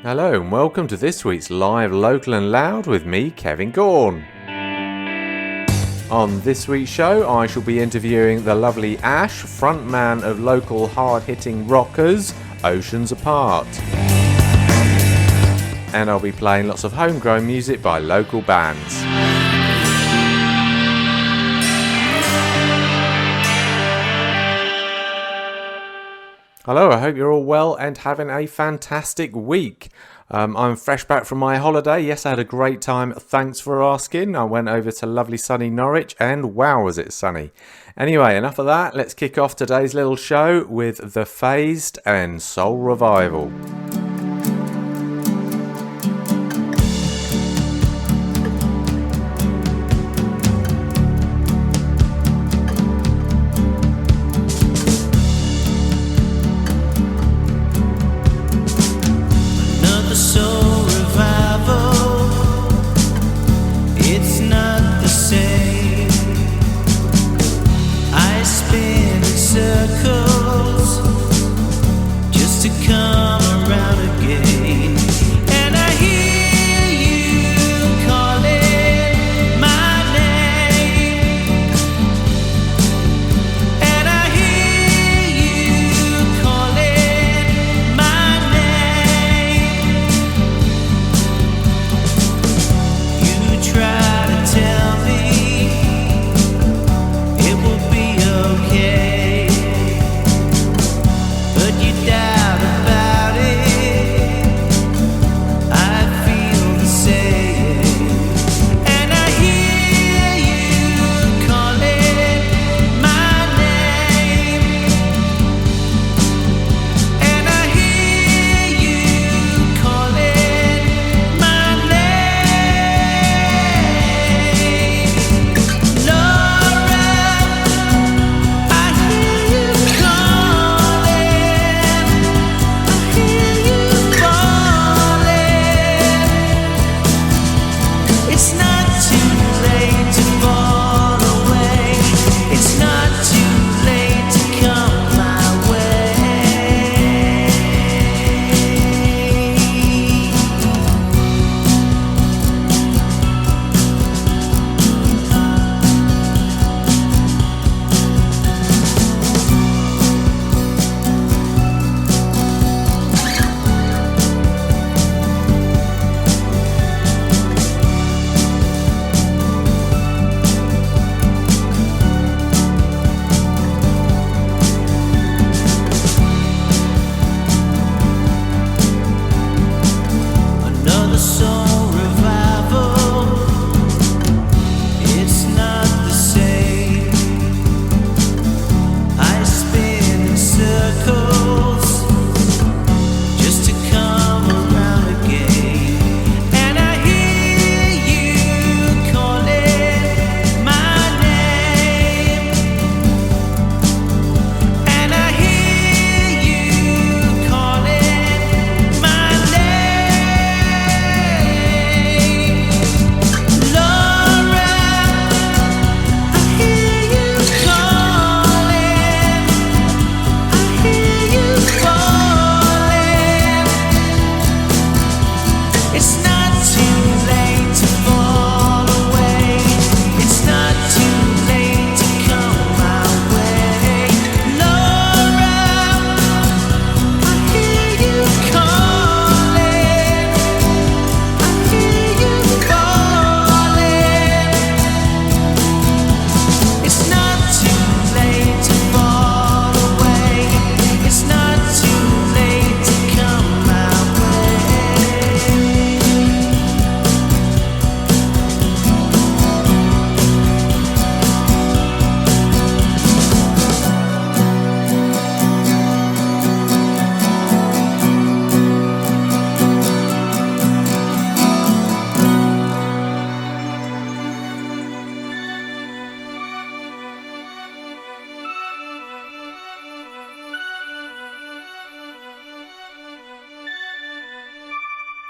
Hello and welcome to this week's Live Local and Loud with me, Kevin Gaughan. On this week's show, I shall be interviewing the lovely Ash, frontman of local hard-hitting rockers, Oceans Apart. And I'll be playing lots of homegrown music by local bands. Hello, I hope you're all well and having a fantastic week. I'm fresh back from my holiday. Yes, I had a great time. Thanks for asking. I went over to lovely sunny Norwich and wow, was it sunny. Anyway, enough of that. Let's kick off today's little show with The Phased and Soul Revival. Circles just to come around.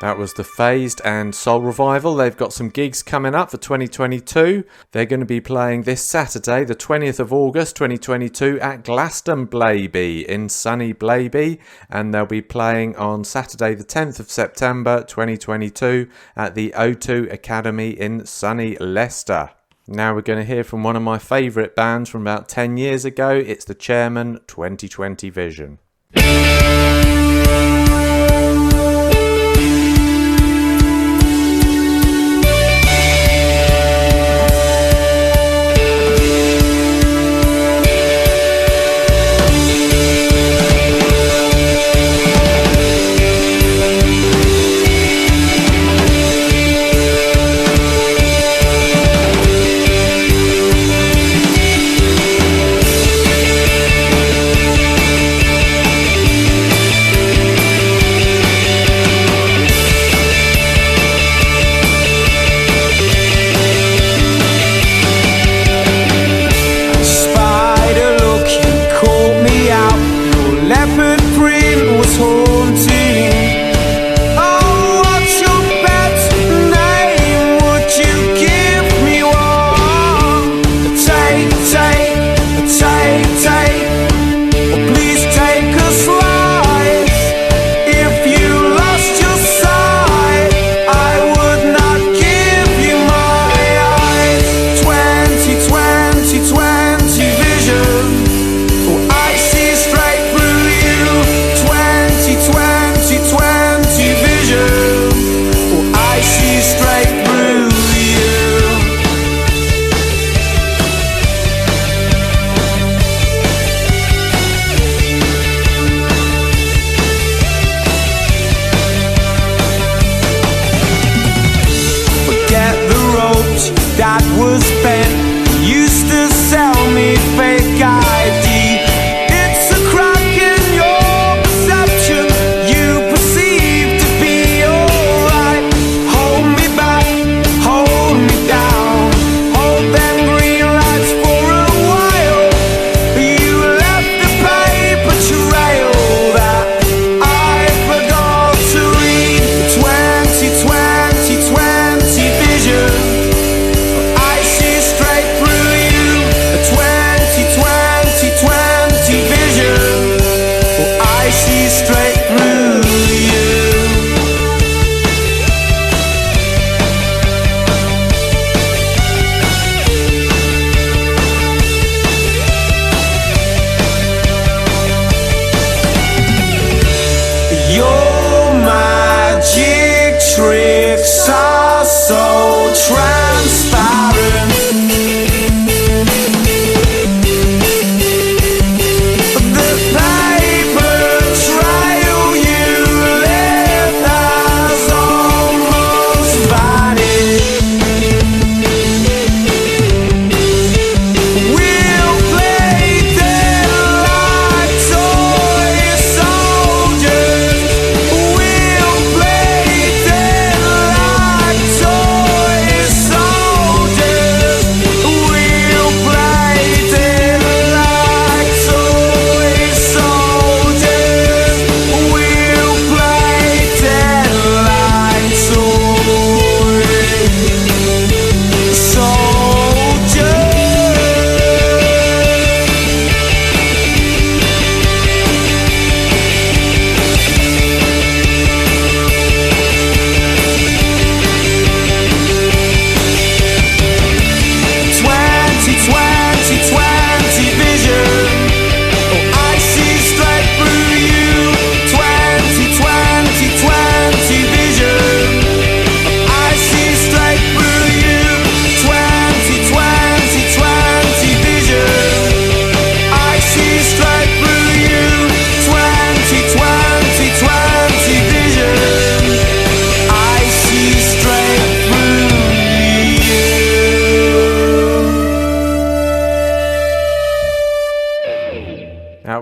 That was the Phased and Soul Revival. They've got some gigs coming up for 2022. They're going to be playing this Saturday, the 20th of August 2022 at Glastonbury in sunny Blaby, and they'll be playing on Saturday the 10th of September 2022 at the O2 Academy in sunny Leicester. Now we're going to hear from one of my favourite bands from about 10 years ago. It's the Chairman 2020 Vision.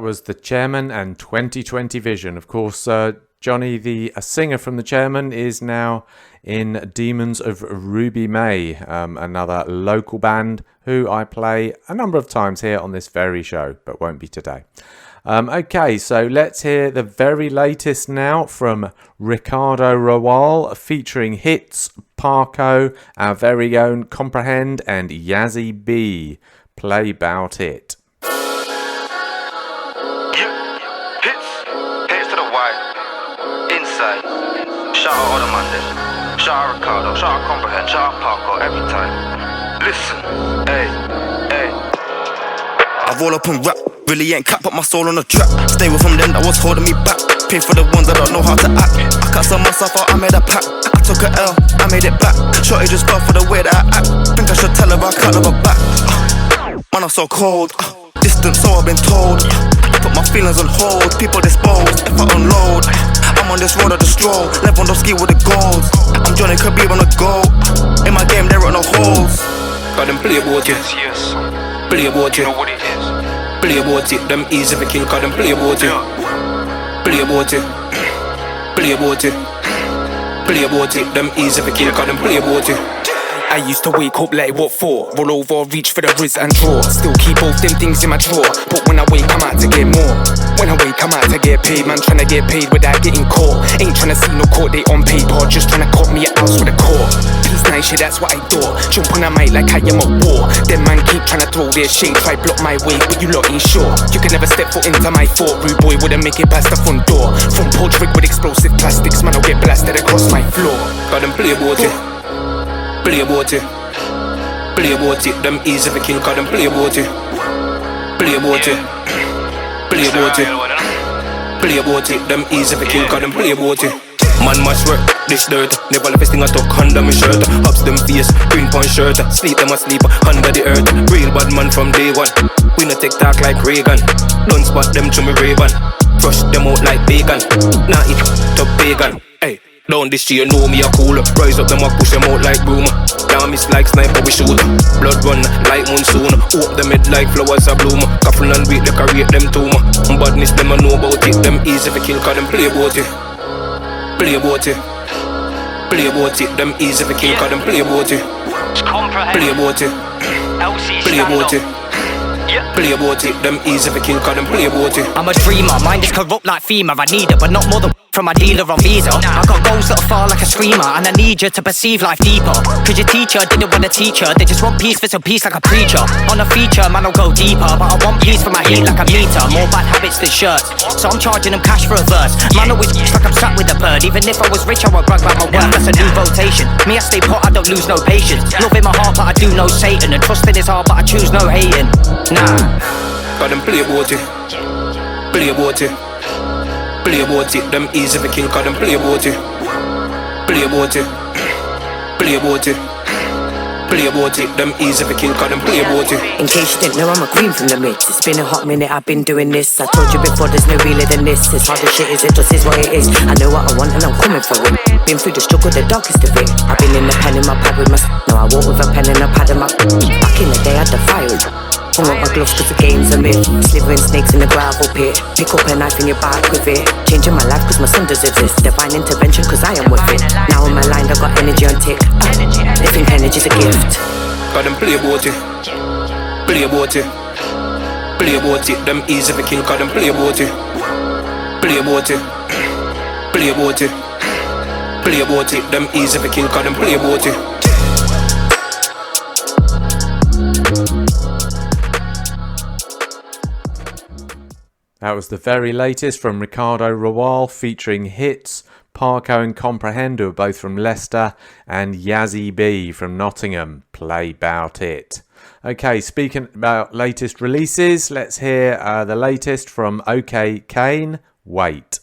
Was the Chairman and 2020 Vision. Of course, Johnny, the singer from the Chairman, is now in Demons of Ruby May, another local band who I play a number of times here on this very show, but won't be today. Okay, so let's hear the very latest now from Ricardo Roal featuring Hits, Parko, our very own Comprehend and Yazzie B. Play 'Bout It. Shout out all the man them. Shout out Ricardo, shout out Comprehend, shout out Parko every time. Listen, hey. I roll up and rap, really ain't cap, put my soul on the track. Stay with from them that was holding me back. Pay for the ones that don't know how to act. I can't sell myself out, I made a pack. I took a L, I made it back. Shorty just fell for the way that I act. Think I should tell her, but I can't have her back. Man, I'm so cold, distant, so I've been told. I put my feelings on hold, people disposed. If I unload, I'm on this road of the stroll. Lewandowski with the goals. I'm Johnny Kabir on the go. In my game, there are no holes. Got them play about it. Yes. Play about You it. know what it is. Play about it. Them easy for kill. Got them play about it. Play about it. Play about it. Play about it. Them easy for kill. Got them play about it. I used to wake up late, what for? Roll over, reach for the wrist and draw. Still keep both them things in my drawer. But when I wake, I'm out to get more. When I wake, I'm out to get paid. Man, tryna get paid without getting caught. Ain't tryna see no court date on paper. Just tryna cop me a house with a core. Peace, nice shit, that's what I do. Jump on a mic like I am a war. Them man keep tryna throw their shade. Try block my way, but you lot ain't sure. You can never step foot into my fort. Rude boy wouldn't make it past the front door. Front porch rig with explosive plastics. Man, I'll get blasted across my floor. Got them play about it. Play about it. Play about it. Them easy for kill. Cause them play about it. Play about it. Play about it. Play about it. Them easy for kill. Cause them play about it. Man must work, this dirt. Never left a thing I tuck under my shirt. Ups them face, green punch shirt. Sleep them asleep under the earth. Real bad man from day one. We no take talk like Reagan. Don't spot them to me Ray-Ban. Crush them out like bacon. Nah it to pagan. Hey, down this year know me a cooler. Rise up them up, push them out like broom. Now miss like sniper we shoot. Blood run like monsoon. Hope them head like flowers a bloom. Couple and wait like I rate them tumor. Badness them I know about it. Them easy for kill cause them play about it. Play about it. Play about it. Them easy for kill cause them play about it. Play about it. Play about it. Play about it. Them easy for kill cause them play about it. I'm a dreamer, mind is corrupt like FEMA. I need it, but not more than from my dealer on Visa. I got goals that'll fall like a screamer, and I need you to perceive life deeper. Cause your teacher didn't want a teacher, they just want peace for some peace like a preacher. On a feature, man, I'll go deeper, but I want peace for my heat like a meter. More bad habits than shirts, so I'm charging them cash for a verse. Man, always like I'm sat with a bird. Even if I was rich, I would brag about my work. That's a new votation. Me, I stay put, I don't lose no patience. Love in my heart, but I do know Satan. And trust in his heart, but I choose no hating. Nah. Got them play about it. Play about it. Play about it. Them easy for kill cause them play about it. Play about it. Play about it. Play about it. Them easy for kill cause them play about it. In case you didn't know, I'm a queen from the mix. It's been a hot minute, I've been doing this. I told you before, there's no realer than this. As hard as shit is, it just is what it is. I know what I want and I'm coming for it. Been through the struggle, the darkest of it. I've been in the pen in my pad with my now I walk with a pen and a pad in my back in the day I had the fire. Hung up my gloves cause the game's a myth. Slithering snakes in the gravel pit. Pick up a knife in your back with it. Changing my life cause my son does exist. Divine intervention cause I am with it. Now I'm aligned, I got energy on tick. They think energy's a gift. Got them play about it. Play about it. Play about it. Them easy for kill cause them play about it. Play about it. Play about it. Play about it. Them easy for kill cause them play about it. That was the very latest from Ricardo Roal featuring Hits, Parko and Comprehend, who are both from Leicester, and Yazzie B from Nottingham. Play 'Bout It. Okay, speaking about latest releases, let's hear the latest from OK Kane, Wait.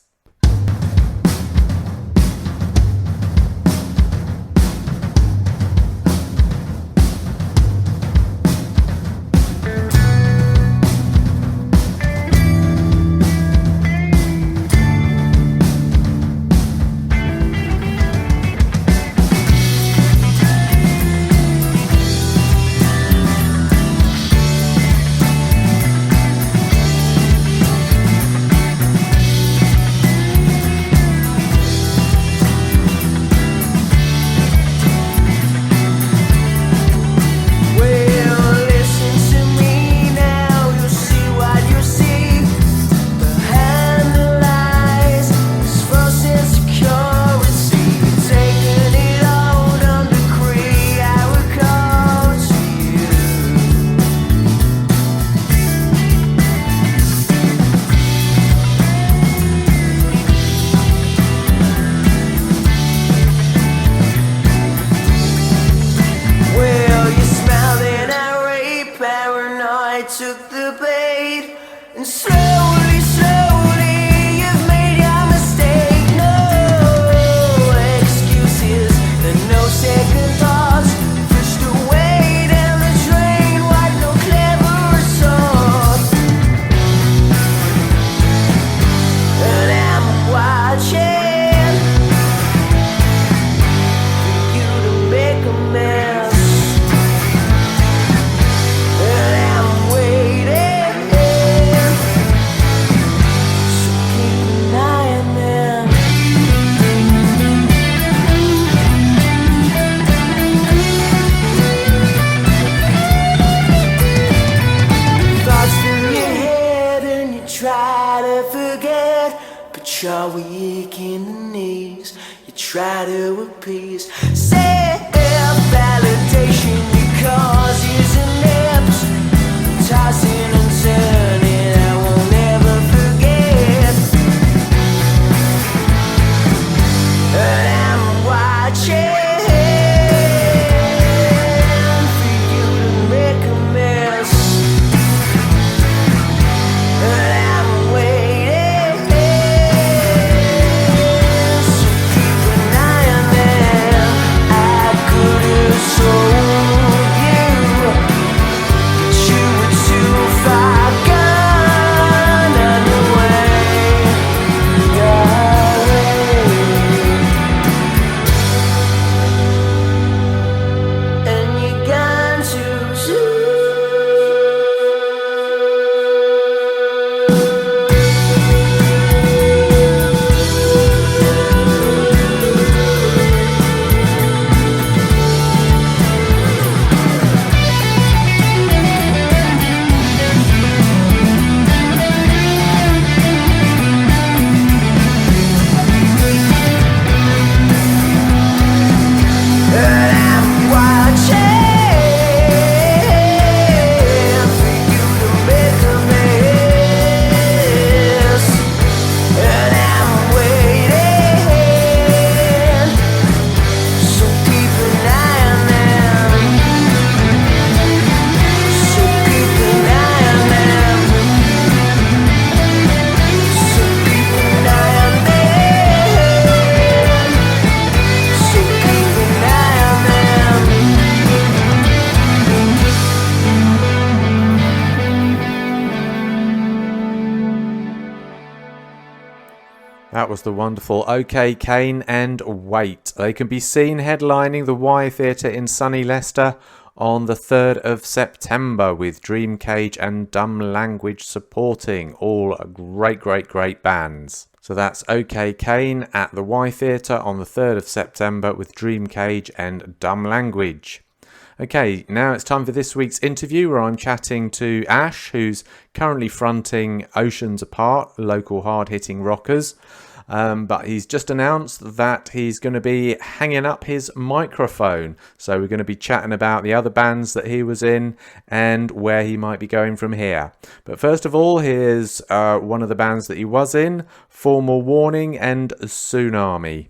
forget, but you're weak in the knees. You try to appease self-validation, your cause is inept, tossing and turning, I will never forget. And I'm watching for you to make a mess. And I'm waiting, so keep an eye on them. I could have told you, but you were too far gone anyway, darling. And you're gone too soon. And I'm watching for you to make a mess. And I'm waiting, so keep an eye on them. So keep an eye on them. So keep an eye on them. So keep an eye on them. That was the wonderful OK Kane and Wait. They can be seen headlining the Y Theatre in sunny Leicester on the 3rd of September with Dream Cage and Dumb Language supporting. All great bands. So that's OK Kane at the Y Theatre on the 3rd of September with Dream Cage and Dumb Language. Okay, now it's time for this week's interview where I'm chatting to Ash, who's currently fronting Oceans Apart, local hard-hitting rockers. But he's just announced that he's going to be hanging up his microphone. So we're going to be chatting about the other bands that he was in and where he might be going from here. But first of all, here's one of the bands that he was in, Formal Warning and Tsunami.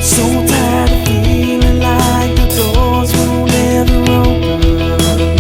So tired of feeling like the doors will never open.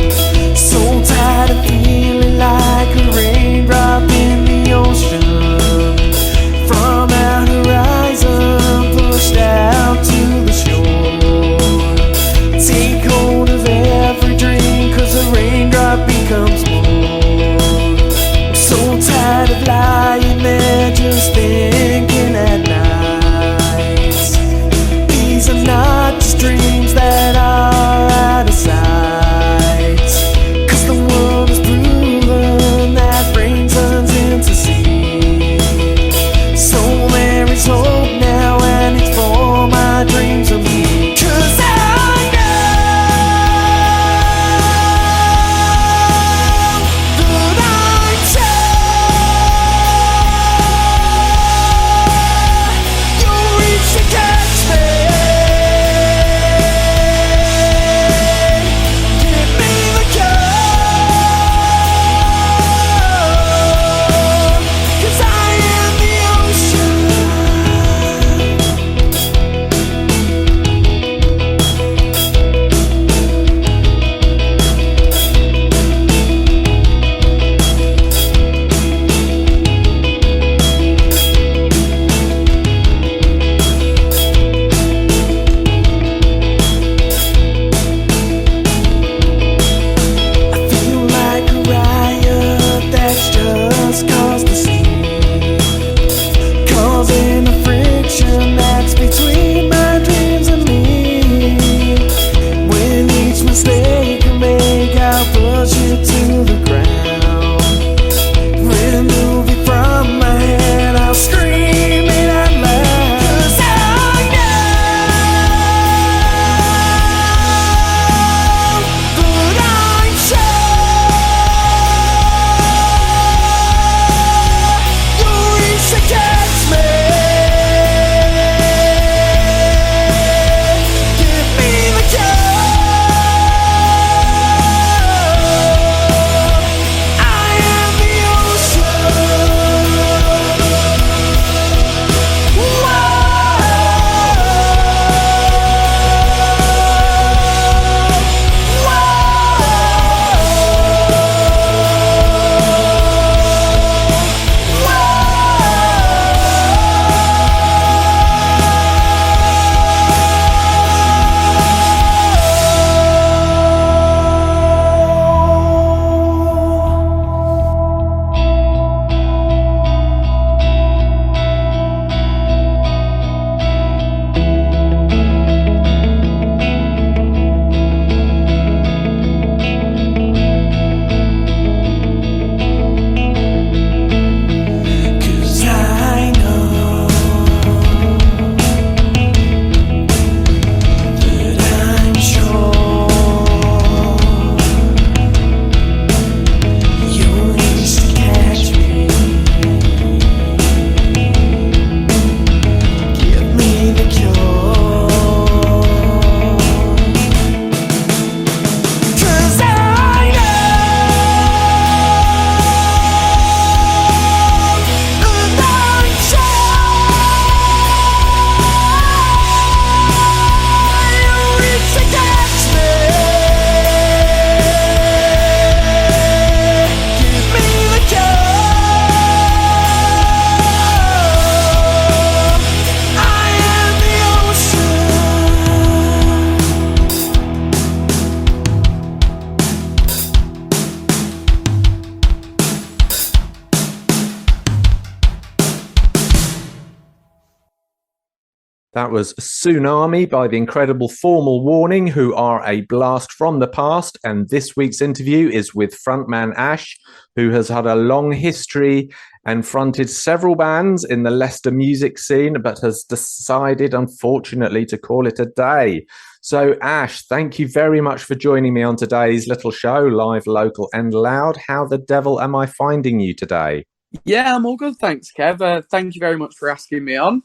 That was Tsunami by the incredible Formal Warning, who are a blast from the past. And this week's interview is with frontman Ash, who has had a long history and fronted several bands in the Leicester music scene, but has decided, unfortunately, to call it a day. So, Ash, thank you very much for joining me on today's little show, live, local, and loud. How the devil am I finding you today? Yeah, I'm all good, thanks, Kev. Thank you very much for asking me on.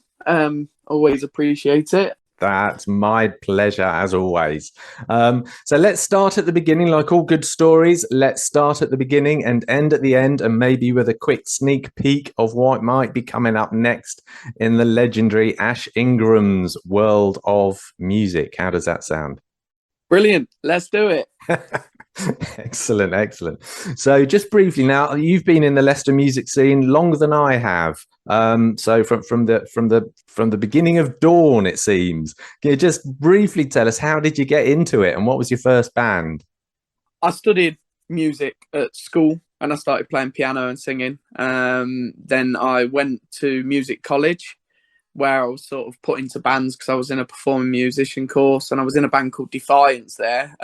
Always appreciate it. That's my pleasure, as always. So let's start at the beginning, like all good stories. Let's start at the beginning and end at the end, and maybe with a quick sneak peek of what might be coming up next in the legendary Ash Ingram's world of music. How does that sound? Brilliant. Let's do it. Excellent, excellent. So just briefly now, you've been in the Leicester music scene longer than I have. So from the beginning of dawn, it seems. Can you just briefly tell us, how did you get into it and what was your first band? I studied music at school and I started playing piano and singing. Then I went to music college where I was sort of put into bands because I was in a performing musician course and I was in a band called Defiance there.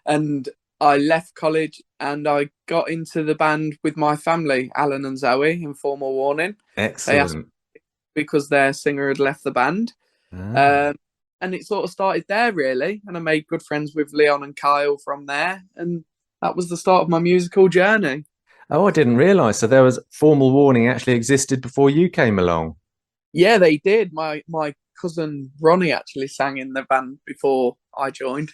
And I left college and I got into the band with my family, Alan and Zoe, in Formal Warning. They asked Excellent. me because their singer had left the band. Ah. And it sort of started there, really. And I made good friends with Leon and Kyle from there. And that was the start of my musical journey. Oh, I didn't realise. So there was Formal Warning actually existed before you came along. Yeah, they did. My cousin Ronnie actually sang in the band before I joined.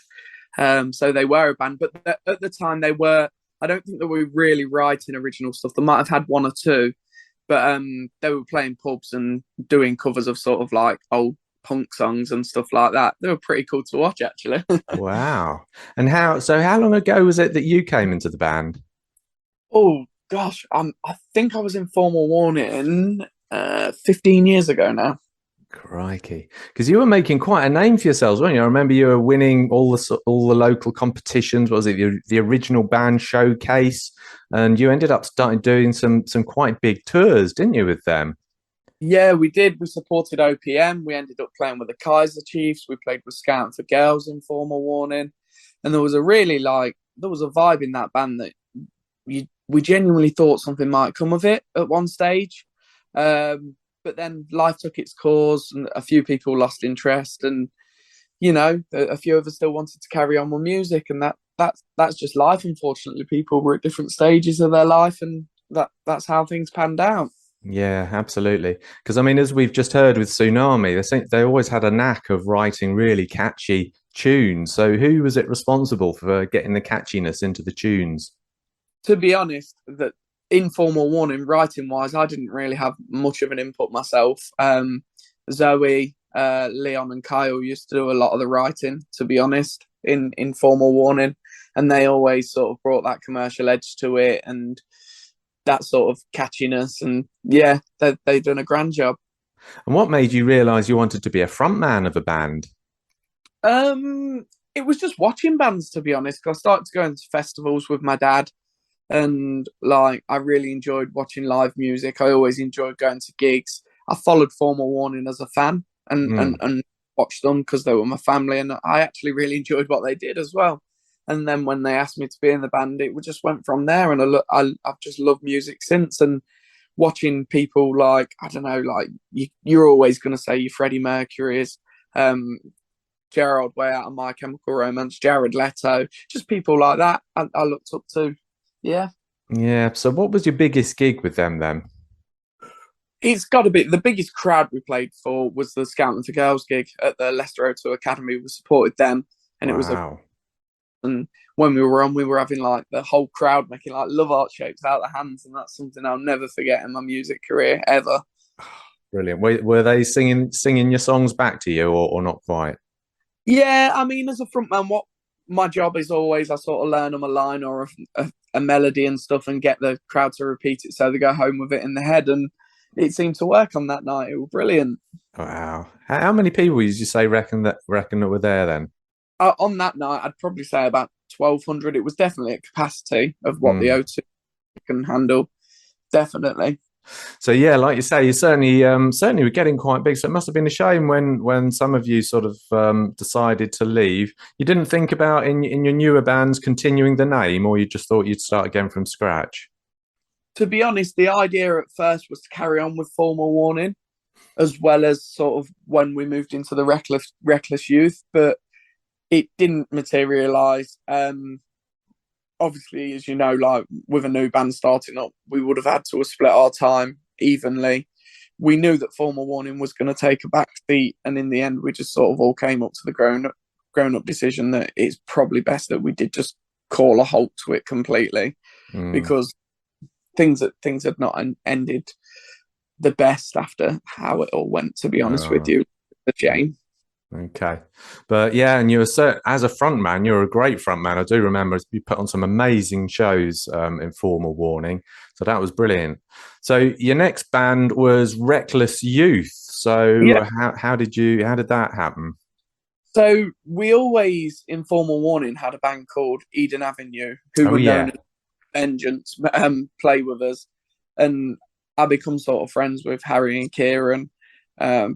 So they were a band, but at the time they were. I don't think they were really writing original stuff. They might have had one or two, but they were playing pubs and doing covers of sort of like old punk songs and stuff like that. They were pretty cool to watch, actually. Wow. And how long ago was it that you came into the band? Oh gosh, I think I was in Formal Warning 15 years ago now. Crikey. Because you were making quite a name for yourselves, weren't you? I remember you were winning all the local competitions. What was it, the original band showcase? And you ended up starting doing some quite big tours, didn't you, with them? Yeah, we did. We supported OPM. We ended up playing with the Kaiser Chiefs. We played with Scouting for Girls in Formal Warning. And there was a vibe in that band that we genuinely thought something might come of it at one stage. But then life took its course and a few people lost interest, and a few of us still wanted to carry on with music, and that's just life. Unfortunately, people were at different stages of their life, and that's how things panned out. Yeah, absolutely. Because I mean, as we've just heard with Tsunami, they always had a knack of writing really catchy tunes. So who was it responsible for getting the catchiness into the tunes? To be honest, that informal warning, writing wise, I didn't really have much of an input myself. Zoe, Leon, and Kyle used to do a lot of the writing, to be honest, in Formal Warning, and they always sort of brought that commercial edge to it and that sort of catchiness. And yeah, they've done a grand job. And what made you realise you wanted to be a frontman of a band? It was just watching bands, to be honest. I started to go into festivals with my dad, and like I really enjoyed watching live music. I always enjoyed going to gigs. I followed Formal Warning as a fan and watched them because they were my family, and I actually really enjoyed what they did as well. And then when they asked me to be in the band, it just went from there. And I've just loved music since. And watching people like, I don't know, like you're always going to say your Freddie Mercury's, Gerard Way out of My Chemical Romance, Jared Leto, just people like that I looked up to. Yeah. Yeah. So what was your biggest gig with them then? It's got to be the biggest crowd we played for was the Scouting for Girls gig at the Leicester O2 Academy. We supported them, and Wow. and when we were on, we were having like the whole crowd making like love art shapes out of their hands, and that's something I'll never forget in my music career ever. Brilliant. Were they singing your songs back to you, or not quite? Yeah, I mean, as a frontman, what my job is always, I sort of learn them a line or a melody and stuff, and get the crowd to repeat it so they go home with it in their head. And it seemed to work on that night. It was brilliant. Wow. How many people did you say reckon that were there then? On that night, I'd probably say about 1,200. It was definitely a capacity of what the O2 can handle. Definitely. So yeah, like you say, you certainly were getting quite big. So it must have been a shame when some of you sort of decided to leave. You didn't think about in your newer bands continuing the name, or you just thought you'd start again from scratch. To be honest, the idea at first was to carry on with Formal Warning, as well as sort of when we moved into the Reckless Youth, but it didn't materialise. Obviously, as you know, like with a new band starting up, we would have had to have split our time evenly. We knew that Formal Warning was going to take a back seat, and in the end, we just sort of all came up to the grown up decision that it's probably best that we did just call a halt to it completely, because things had not ended the best after how it all went. To be honest with you, the shame. Okay, but yeah, and as a front man, you're a great front man. I do remember you put on some amazing shows in Formal Warning, so that was brilliant. So your next band was Reckless Youth. So Yeah. how did that happen? So we always, in Formal Warning, had a band called Eden Avenue, who were known as Vengeance, play with us, and I become sort of friends with Harry and Kieran,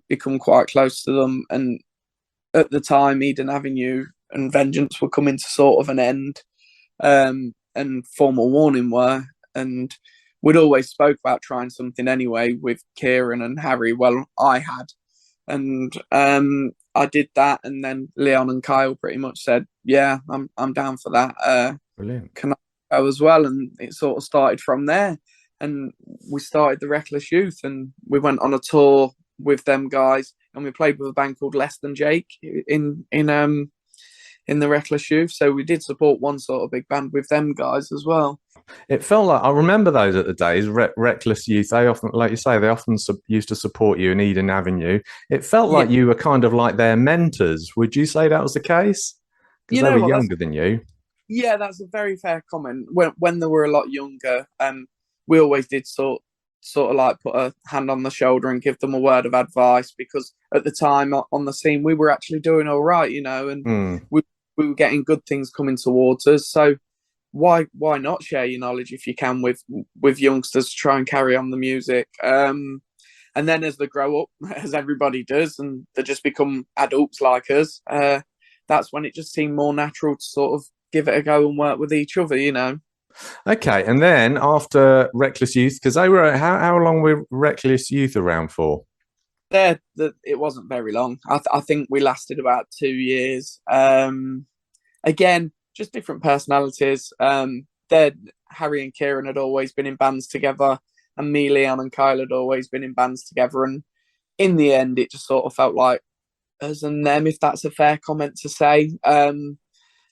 become quite close to them, and at the time, Eden Avenue and Vengeance were coming to sort of an end, and Formal Warning were, and we'd always spoke about trying something anyway with Kieran and Harry. Well, I had, and I did that, and then Leon and Kyle pretty much said, "Yeah, I'm down for that. Brilliant. Can I go as well?" And it sort of started from there, and we started the Reckless Youth, and we went on a tour with them guys, and we played with a band called Less Than Jake in the Reckless Youth. So we did support one sort of big band with them guys as well. It felt like I remember those at the days. Reckless Youth. They often, like you say, used to support you in Eden Avenue. It felt like you were kind of like their mentors. Would you say that was the case? Because they were younger than you. Yeah, that's a very fair comment. When they were a lot younger, we always did sort of like put a hand on the shoulder and give them a word of advice, because at the time on the scene we were actually doing all right, and we were getting good things coming towards us. So why not share your knowledge if you can with youngsters to try and carry on the music? And then as they grow up, as everybody does, and they just become adults like us, that's when it just seemed more natural to sort of give it a go and work with each other. Okay, and then after Reckless Youth, because they were how long were Reckless Youth around for? It wasn't very long. I think we lasted about 2 years. Again, just different personalities. Harry and Kieran had always been in bands together, and me, Leon, and Kyle had always been in bands together. And in the end, it just sort of felt like us and them, if that's a fair comment to say.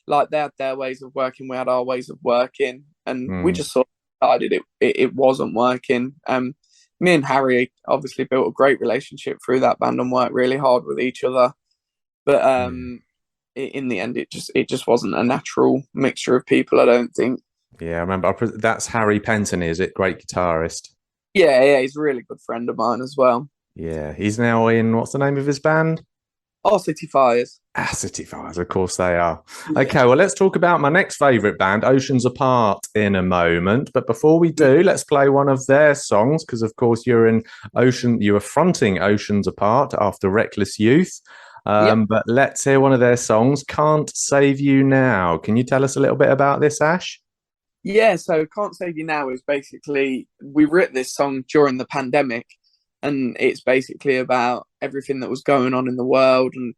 Like they had their ways of working, we had our ways of working, and we just sort of decided it wasn't working. Me and Harry obviously built a great relationship through that band and worked really hard with each other. But in the end, it just wasn't a natural mixture of people, I don't think. Yeah, I remember. That's Harry Penton, is it? Great guitarist. Yeah, he's a really good friend of mine as well. Yeah, he's now in, what's the name of his band? City Fires. City Fires, of course they are. Okay, well, let's talk about my next favourite band, Oceans Apart, in a moment. But before we do, let's play one of their songs, because, of course, you were fronting Oceans Apart after Reckless Youth. But let's hear one of their songs, Can't Save You Now. Can you tell us a little bit about this, Ash? Yeah, so Can't Save You Now is basically, we wrote this song during the pandemic, and it's basically about everything that was going on in the world, and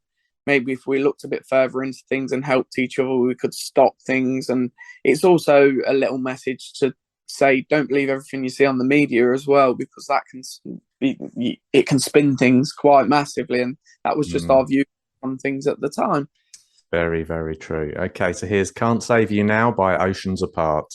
maybe if we looked a bit further into things and helped each other, we could stop things. And it's also a little message to say, don't believe everything you see on the media as well, because that can spin things quite massively, and that was just our view on things at the time. Very, very true. Okay, so here's Can't Save You Now by Oceans Apart.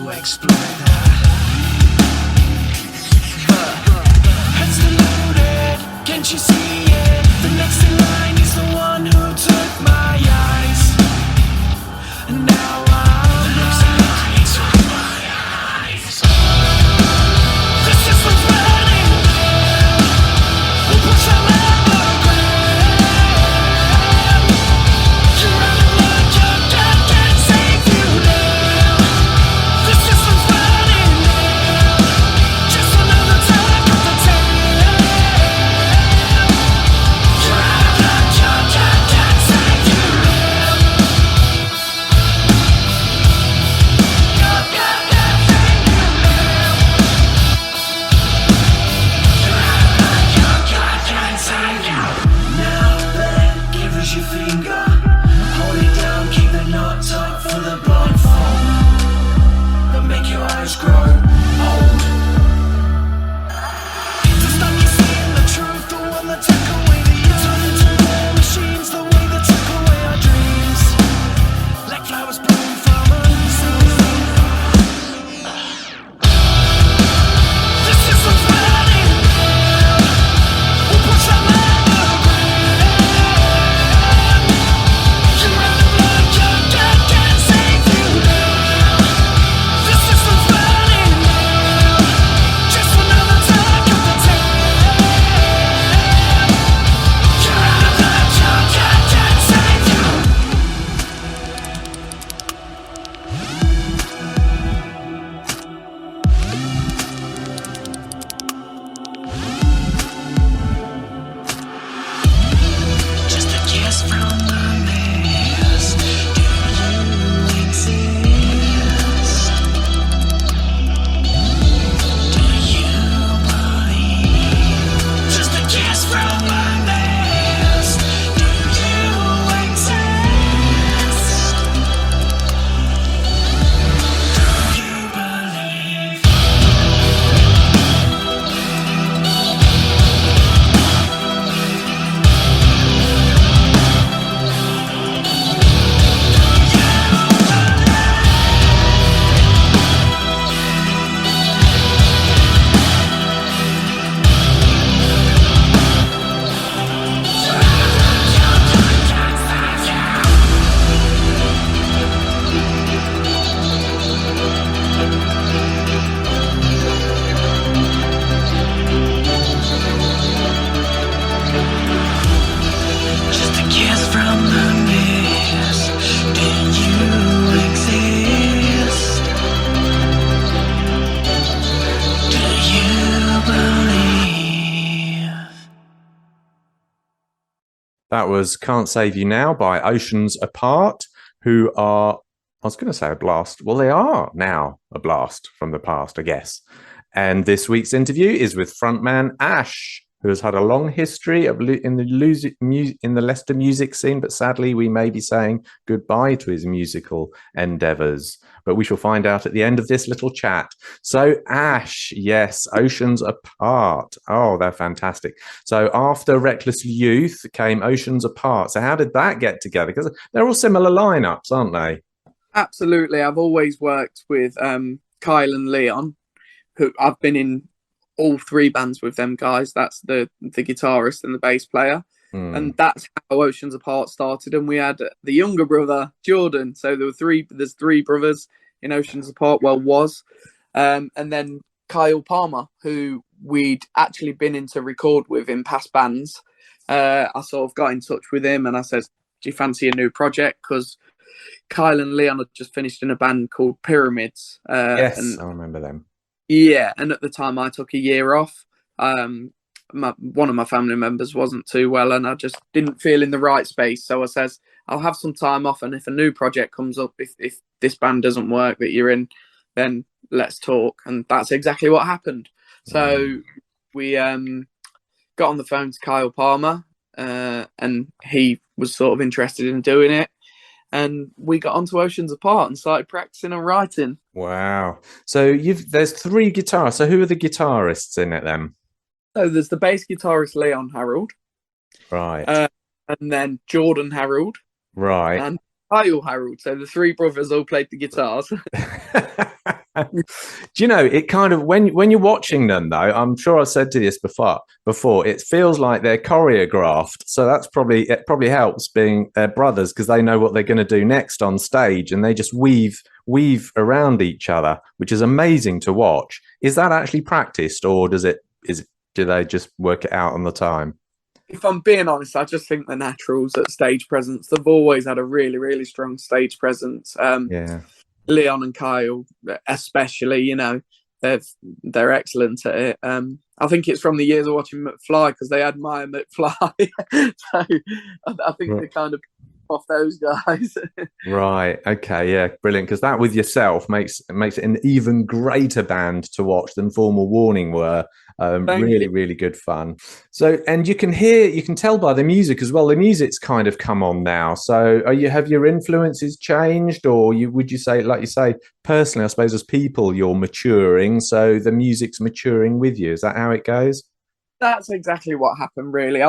Explode. That was Can't Save You Now by Oceans Apart, who are, I was going to say a blast. Well, they are now a blast from the past, I guess. And this week's interview is with frontman Ash, who has had a long history of in the Leicester music scene, but sadly we may be saying goodbye to his musical endeavours. But we shall find out at the end of this little chat. So Ash, yes, Oceans Apart. Oh, they're fantastic. So after Reckless Youth came Oceans Apart. So how did that get together? Because they're all similar lineups, aren't they? Absolutely. I've always worked with Kyle and Leon, who I've been in all three bands with them guys. That's the guitarist and the bass player. And that's how Oceans Apart started. And we had the younger brother, Jordan. So there's three brothers in Oceans Apart, and then Kyle Palmer, who we'd actually been in to record with in past bands. I sort of got in touch with him and I said, do you fancy a new project? Because Kyle and Leon had just finished in a band called Pyramids. Yes, I remember them. Yeah, and at the time I took a year off. One of my family members wasn't too well and I just didn't feel in the right space. So I says, I'll have some time off, and if a new project comes up, if this band doesn't work that you're in, then let's talk. And that's exactly what happened. So we got on the phone to Kyle Palmer and he was sort of interested in doing it. And we got onto Oceans Apart and started practicing and writing. Wow. So there's three guitarists. So who are the guitarists in it then? So there's the bass guitarist Leon Harold. Right. And then Jordan Harold. Right. And Kyle Harold. So the three brothers all played the guitars. Do you know, it kind of, when you're watching them though, I'm sure I said to this before, it feels like they're choreographed. So it probably helps being their brothers, because they know what they're going to do next on stage and they just weave around each other, which is amazing to watch. Is that actually practiced, or do they just work it out on the time? If I'm being honest, I just think the naturals at stage presence. They've always had a really, really strong stage presence. Yeah. Leon and Kyle, especially, you know, they're excellent at it. I think it's from the years of watching McFly, because they admire McFly. So I think they kind of off those guys. Right. Okay. Yeah. Brilliant. Because that with yourself makes it an even greater band to watch than Formal Warning were. Really good fun. So, and you can tell by the music as well. The music's kind of come on now. So, have your influences changed, or would you say, like you say, personally, I suppose as people, you're maturing, so the music's maturing with you? Is that how it goes? That's exactly what happened, really.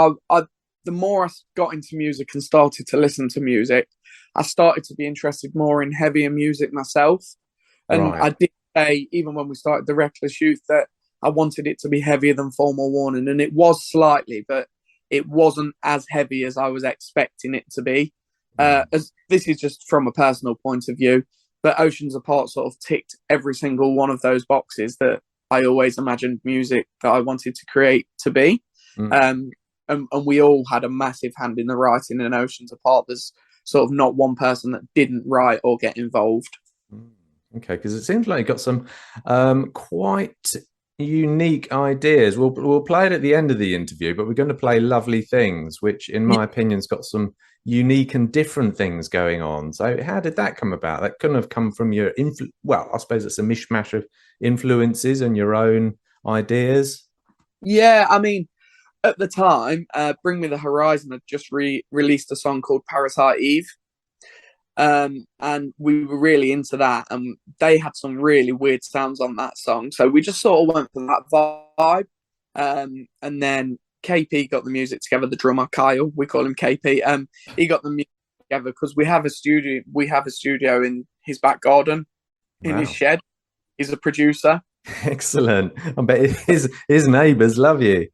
The more I got into music and started to listen to music, I started to be interested more in heavier music myself. And Right. I did say, even when we started the Reckless Youth, that I wanted it to be heavier than Formal Warning. And it was slightly, but it wasn't as heavy as I was expecting it to be. As this is just from a personal point of view. But Oceans Apart sort of ticked every single one of those boxes that I always imagined music that I wanted to create to be. And we all had a massive hand in the writing in Oceans Apart. There's sort of not one person that didn't write or get involved. Okay, because it seems like you got some quite unique ideas. We'll play it at the end of the interview, but we're going to play Lovely Things, which in my opinion has got some unique and different things going on. So how did that come about? That couldn't have come from your well, I suppose it's a mishmash of influences and your own ideas. Yeah, I mean, at the time, Bring Me the Horizon had just released a song called Parasite Eve. And we were really into that, and they had some really weird sounds on that song, so we just sort of went for that vibe. And then KP got the music together, the drummer Kyle, we call him KP. He got the music together because we have a studio in his back garden, in his shed. He's a producer. Excellent. I bet his neighbours love you.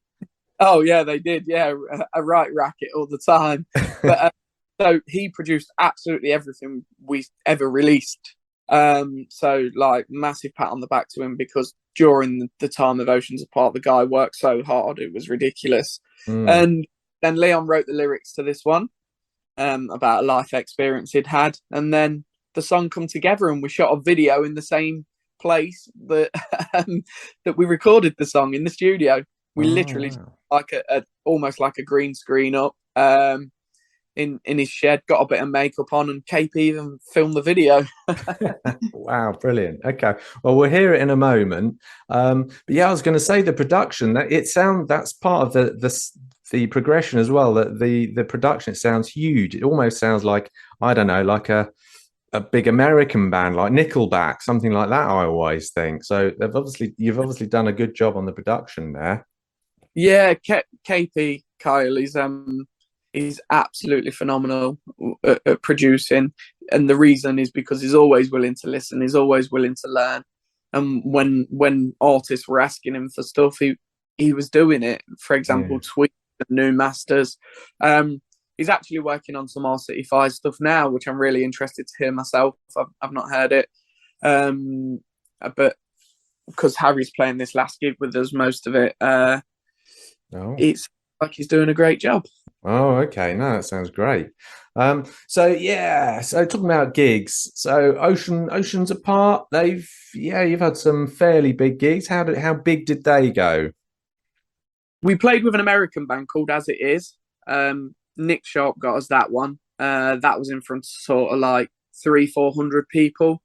Oh yeah, they did. Yeah, a right racket all the time. But so he produced absolutely everything we ever released. So like massive pat on the back to him, because during the time of Oceans Apart, the guy worked so hard, it was ridiculous. And then Leon wrote the lyrics to this one, about a life experience he'd had, and then the song come together, and we shot a video in the same place that that we recorded the song in the studio. We literally like almost like a green screen up. in his shed, got a bit of makeup on, and KP even filmed the video. Wow, brilliant. Okay, well, we'll hear it in a moment. But yeah, I was going to say the production. That's part of the progression as well. That the production, it sounds huge. It almost sounds like, I don't know, like a big American band like Nickelback, something like that. I always think so. You've obviously done a good job on the production there. Yeah, KP Kyle is absolutely phenomenal at producing, and the reason is because he's always willing to listen. He's always willing to learn, and when artists were asking him for stuff, he was doing it. For example, Yeah. Tweet, New Masters. He's actually working on some R-City 5 stuff now, which I'm really interested to hear myself. I've not heard it, but because Harry's playing this last gig with us, most of it. Oh. It's like he's doing a great job. Oh, okay. No, that sounds great. So yeah, so talking about gigs, so Oceans Apart, you've had some fairly big gigs. How big did they go? We played with an American band called As It Is. Nick Sharp got us that one. That was in front of sort of like 300-400 people.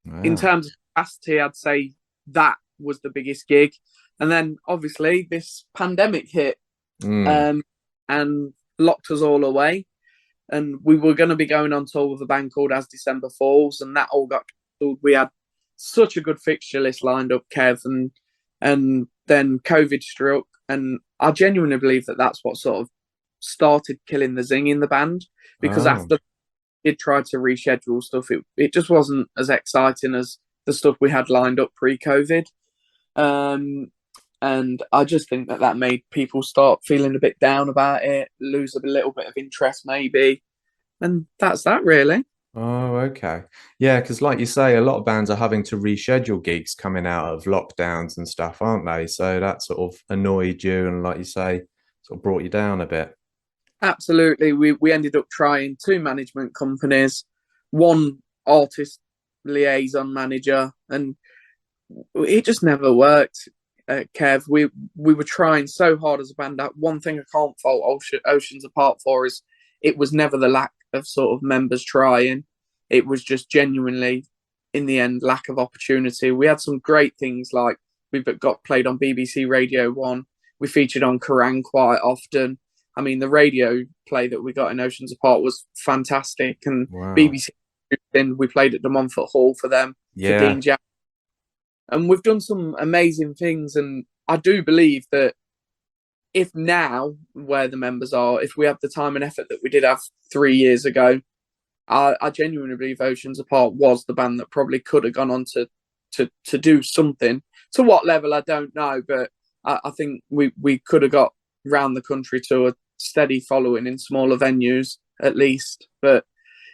In Wow. terms of capacity, I'd say that was the biggest gig. And then obviously this pandemic hit, Mm. and locked us all away. And we were going to be going on tour with a band called As December Falls, and that all got cancelled. We had such a good fixture list lined up, Kev, and then COVID struck, and I genuinely believe that that's what sort of started killing the zing in the band, because Oh. after it tried to reschedule stuff, it just wasn't as exciting as the stuff we had lined up pre-COVID. And I just think that made people start feeling a bit down about it, lose a little bit of interest maybe. And that's that really. Oh, okay. Yeah, because like you say, a lot of bands are having to reschedule gigs coming out of lockdowns and stuff, aren't they? So that sort of annoyed you and, like you say, sort of brought you down a bit. Absolutely. We ended up trying 2 management companies, 1 artist liaison manager, and it just never worked. Kev, we were trying so hard as a band. One thing I can't fault Oceans Apart for is it was never the lack of sort of members trying. It was just genuinely, in the end, lack of opportunity. We had some great things, like we've got played on BBC Radio 1. We featured on Kerrang quite often. I mean, the radio play that we got in Oceans Apart was fantastic, and Wow. BBC. We played at the Montfort Hall for them, for Yeah. Dean Jack. And we've done some amazing things, and I do believe that if now, where the members are, if we have the time and effort that we did have 3 years ago, I genuinely believe Oceans Apart was the band that probably could have gone on to do something. To what level, I don't know, but I think we could have got round the country to a steady following in smaller venues, at least. But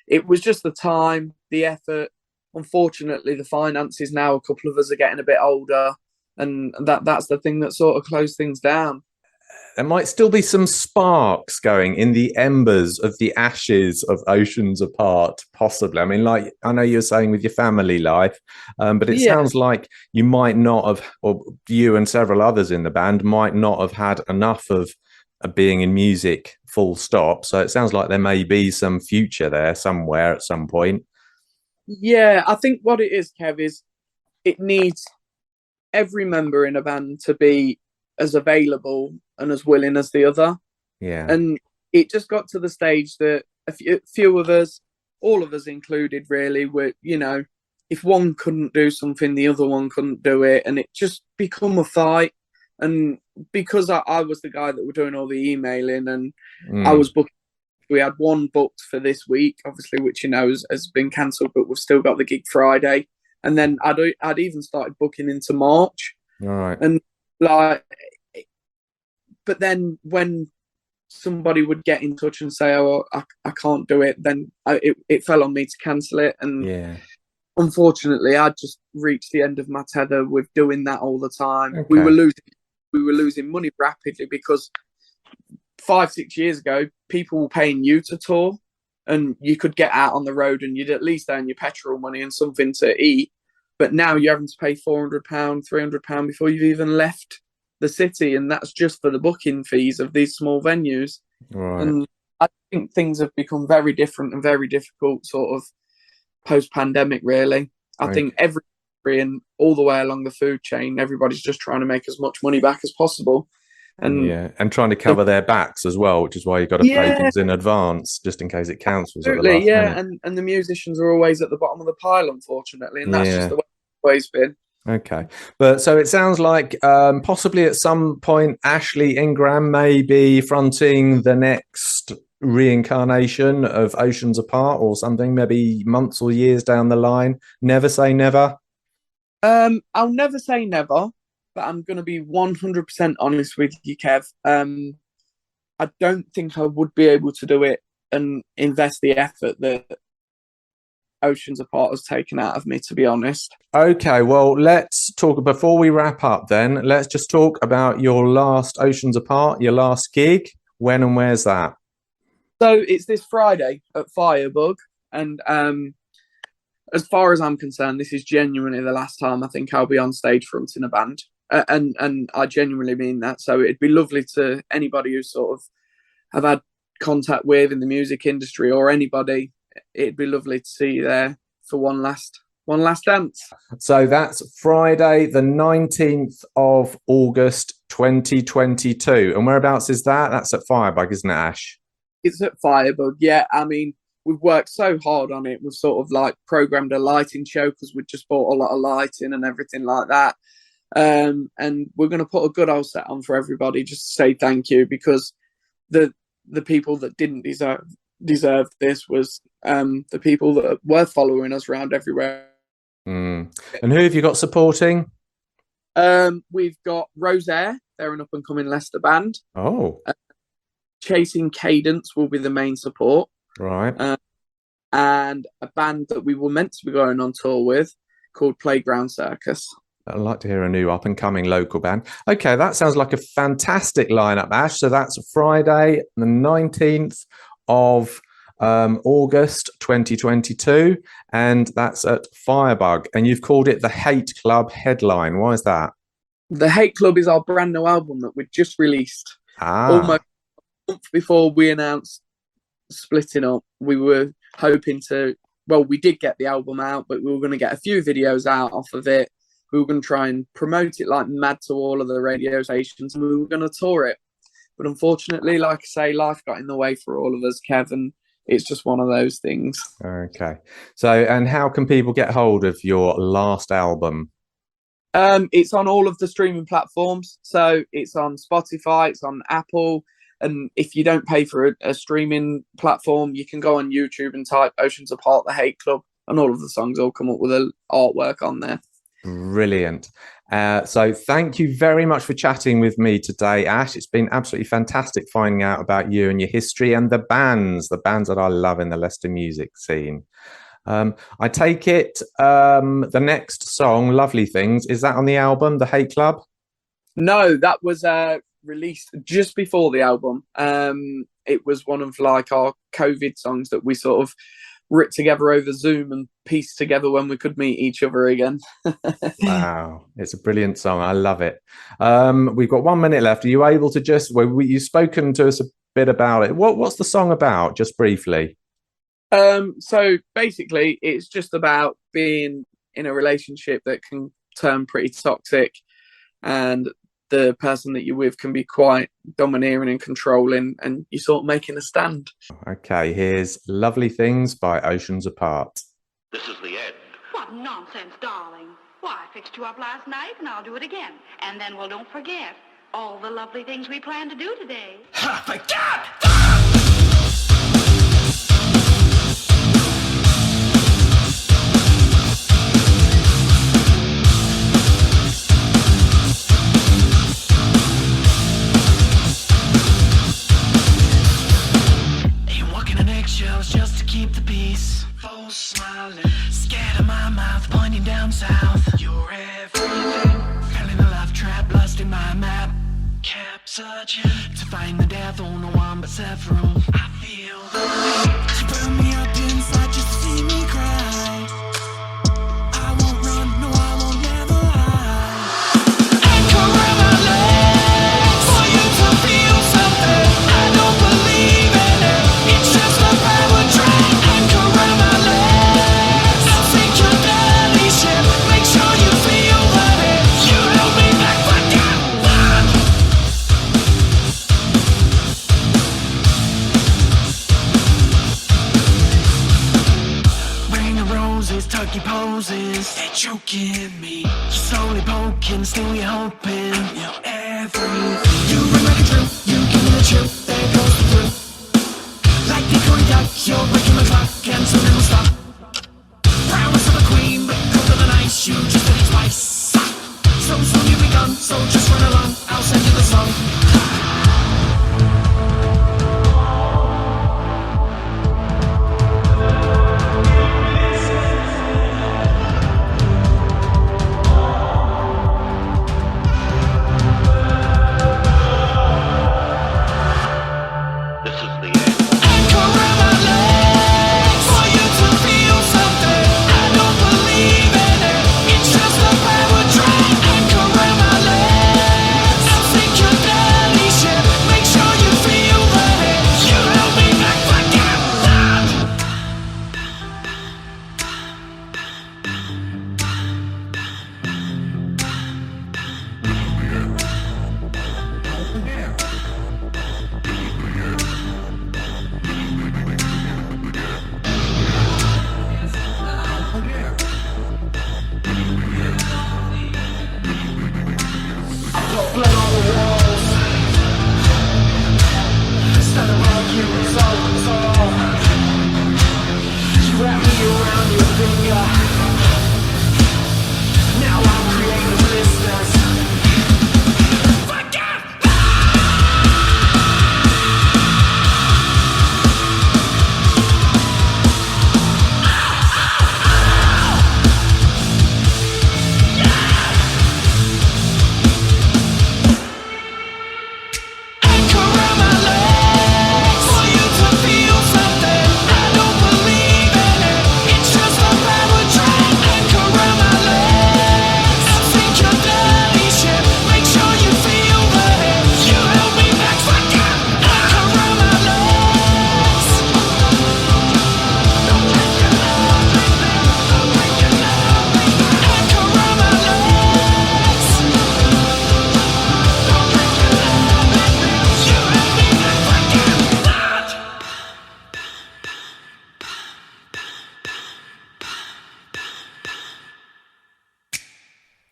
it was just the time, the effort. Unfortunately, the finances now, a couple of us are getting a bit older, and that's the thing that sort of closed things down. There might still be some sparks going in the embers of the ashes of Oceans Apart, possibly. I mean, like I know you're saying with your family life, but it Yeah, sounds like you might not have, or you and several others in the band might not have had enough of being in music, full stop. So it sounds like there may be some future there somewhere at some point. yeah. I think what it is, Kev, is it needs every member in a band to be as available and as willing as the other. Yeah. And it just got to the stage that a few of us, all of us included, really, were, if one couldn't do something, the other one couldn't do it. And it just become a fight. And because I was the guy that were doing all the emailing, and I Mm. was booking, we had one booked for this week, obviously, which has been cancelled, but we've still got the gig Friday. And then I'd even started booking into March. All right. And like, but then when somebody would get in touch and say, "Oh, I can't do it," then it fell on me to cancel it. And Yeah. unfortunately, I just reached the end of my tether with doing that all the time. Okay. We were losing money rapidly, because 5-6 years ago, people were paying you to tour, and you could get out on the road and you'd at least earn your petrol money and something to eat. But now you're having to pay £400, £300 before you've even left the city, and that's just for the booking fees of these small venues. Right. And I think things have become very different and very difficult, sort of post-pandemic. Really, I Okay. think every and all the way along the food chain, everybody's just trying to make as much money back as possible, and Yeah, and trying to cover their backs as well, which is why you've got to pay yeah, things in advance just in case it cancels at the absolutely, last yeah, minute. and the musicians are always at the bottom of the pile, unfortunately, and that's just Yeah. the way it's always been. Okay. But so it sounds like possibly at some point Ashley Ingram may be fronting the next reincarnation of Oceans Apart or something, maybe months or years down the line. Never say never. I'll never say never, but I'm going to be 100% honest with you, Kev. I don't think I would be able to do it and invest the effort that Oceans Apart has taken out of me, to be honest. Okay, well, let's talk before we wrap up then. Let's just talk about your last Oceans Apart, your last gig. When and where's that? So it's this Friday at Firebug, and as far as I'm concerned, this is genuinely the last time I think I'll be on stage fronting a band, and I genuinely mean that. So it'd be lovely to anybody who sort of have had contact with in the music industry or anybody. It'd be lovely to see you there for one last dance. So that's Friday, the 19th of August, 2022. And whereabouts is that? That's at Firebug, isn't it, Ash? It's at Firebug, yeah. I mean, we've worked so hard on it. We've sort of like programmed a lighting show because we just bought a lot of lighting and everything like that. And we're going to put a good old set on for everybody just to say thank you, because the people that didn't deserve this was the people that were following us around everywhere. And who have you got supporting? We've got Rosaire, they're an up-and-coming Leicester band. Oh, Chasing Cadence will be the main support. right. And a band that we were meant to be going on tour with called Playground Circus. I'd like to hear a new up-and-coming local band. Okay, that sounds like a fantastic lineup, Ash. So that's Friday, the 19th of August 2022, and that's at Firebug. And you've called it the Hate Club headline. Why is that? The Hate Club is our brand new album that we just released. Almost a month before we announced splitting up. We were hoping to, well, we did get the album out, but we were going to get a few videos out off of it. We were going to try and promote it like mad to all of the radio stations, and we were going to tour it. But unfortunately, like I say, life got in the way for all of us, Kevin. It's just one of those things. Okay. So, and how can people get hold of your last album? It's on all of the streaming platforms. So it's on Spotify, it's on Apple. And if you don't pay for a streaming platform, you can go on YouTube and type Oceans Apart, the Hate Club, and all of the songs will come up with an artwork on there. Brilliant. So thank you very much for chatting with me today, Ash. It's been absolutely fantastic finding out about you and your history and the bands that I love in the Leicester music scene. I take it the next song, Lovely Things, is that on the album, The Hate Club? No, that was released just before the album. It was one of like our COVID songs that we sort of ripped together over Zoom and pieced together when we could meet each other again. Wow, it's a brilliant song. I love it. We've got 1 minute left. Are you able to just, you've spoken to us a bit about it. What's the song about, just briefly? So basically, it's just about being in a relationship that can turn pretty toxic, and the person that you're with can be quite domineering and controlling, and you're sort of making a stand. Okay, here's Lovely Things by Oceans Apart. This is the end. What nonsense, darling. Why, I fixed you up last night, and I'll do it again. And then, well, don't forget all the lovely things we plan to do today. Ha, my God! Just to keep the peace. False smiling, scared of my mouth pointing down south. You're everything. Fell in a love trap, lost in my map. Kept searching to find the death on no one but several. I feel the weight to burn me up inside just to see me cry. I won't run, no, I won't never hide. Anchor around my legs for you to feel something. I don't believe in it. roses, turkey poses. They're choking me. You're slowly poking, still you're hoping. You're everything. You ring like a drill, you give me the chill. There goes the thrill. Like the cognac, you're breaking my clock, and soon it will stop. Prowess of a queen, but colder than ice. You just did it twice. So soon you'll be gone, so just run along. I'll send you the song.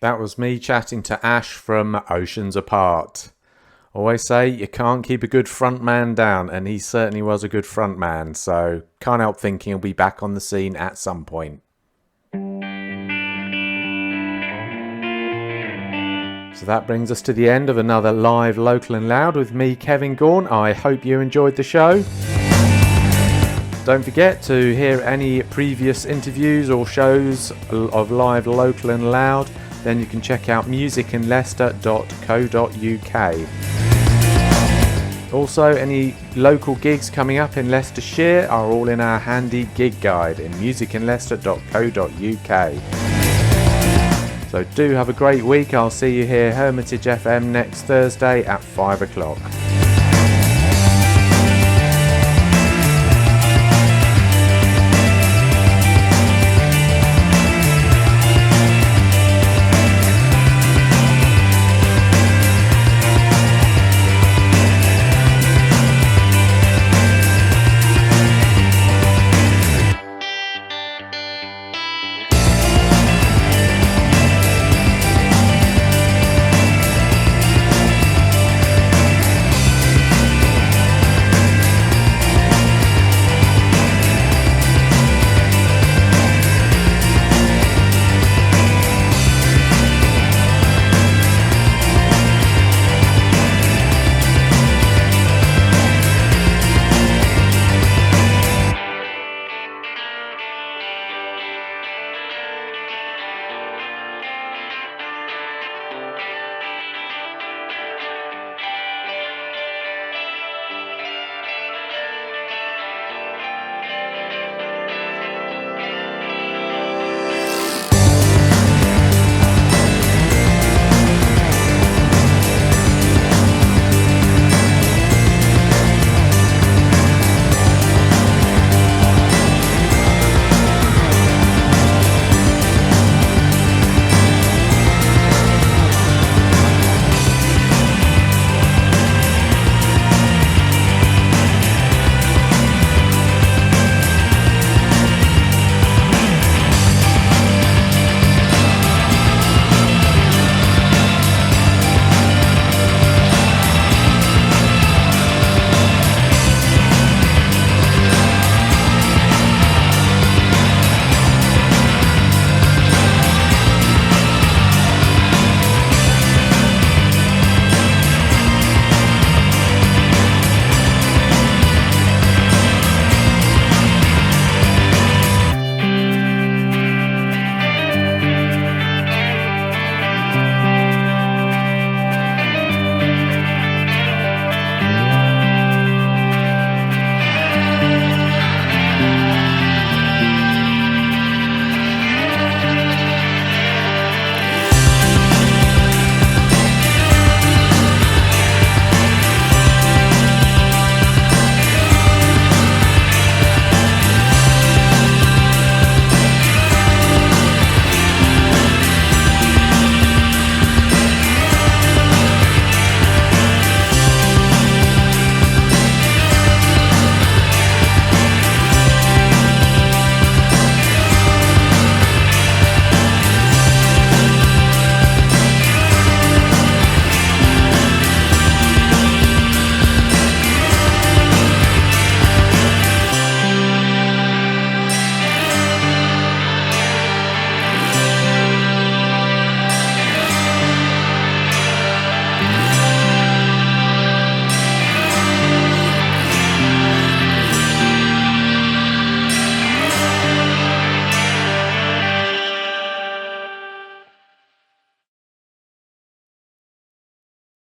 That was me chatting to Ash from Oceans Apart. Always say you can't keep a good front man down, and he certainly was a good front man, so can't help thinking he'll be back on the scene at some point. So that brings us to the end of another live Local and Loud with me, Kevin Gaughan. I hope you enjoyed the show. Don't forget to hear any previous interviews or shows of live Local and Loud. Then you can check out musicinleicester.co.uk. Also, any local gigs coming up in Leicestershire are all in our handy gig guide in musicinleicester.co.uk. So do have a great week. I'll see you here, Hermitage FM, next Thursday at 5 o'clock.